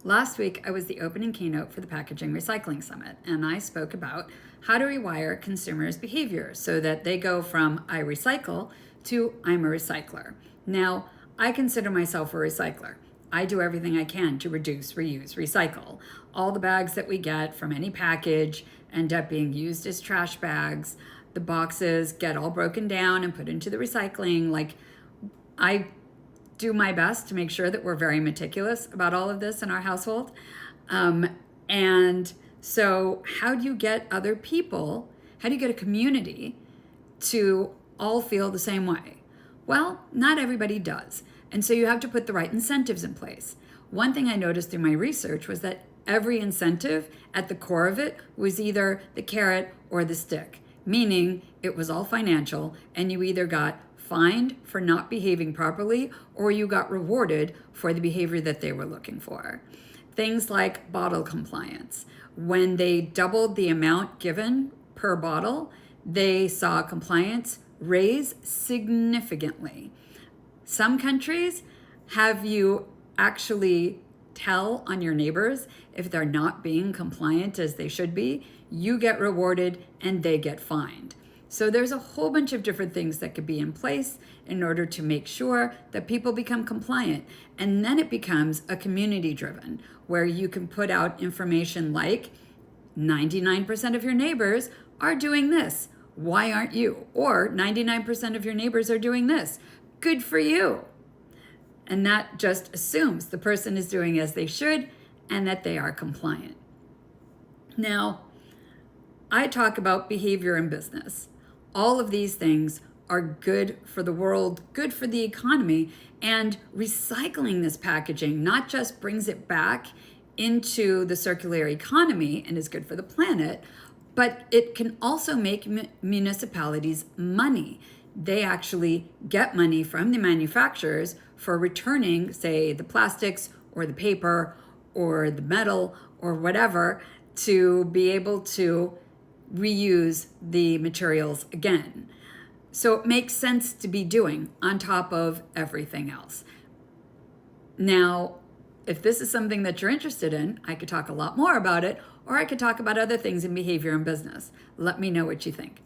Last week, I was the opening keynote for the Packaging Recycling Summit, and I spoke about how to rewire consumers' behavior so that they go from I recycle to I'm a recycler. Now, I consider myself a recycler. I do everything I can to reduce, reuse, recycle. All the bags that we get from any package end up being used as trash bags. The boxes get all broken down and put into the recycling. I do my best to make sure that we're very meticulous about all of this in our household. And so how do you get other people, how do you get a community to all feel the same way? Well, not everybody does. And so you have to put the right incentives in place. One thing I noticed through my research was that every incentive at the core of it was either the carrot or the stick, meaning it was all financial, and you either got fined for not behaving properly or you got rewarded for the behavior that they were looking for. Things like bottle compliance. When they doubled the amount given per bottle, they saw compliance raise significantly. Some countries have you actually tell on your neighbors if they're not being compliant as they should be. You get rewarded and they get fined. So there's a whole bunch of different things that could be in place in order to make sure that people become compliant. And then it becomes a community driven, where you can put out information like 99% of your neighbors are doing this. Why aren't you? Or 99% of your neighbors are doing this. Good for you. And that just assumes the person is doing as they should and that they are compliant. Now, I talk about behavior in business. All of these things are good for the world, good for the economy, and recycling this packaging not just brings it back into the circular economy and is good for the planet, but it can also make municipalities money. They actually get money from the manufacturers for returning, say, the plastics or the paper or the metal or whatever, to be able to reuse the materials again. So it makes sense to be doing on top of everything else. Now, if this is something that you're interested in, I could talk a lot more about it, or I could talk about other things in behavior and business. Let me know what you think.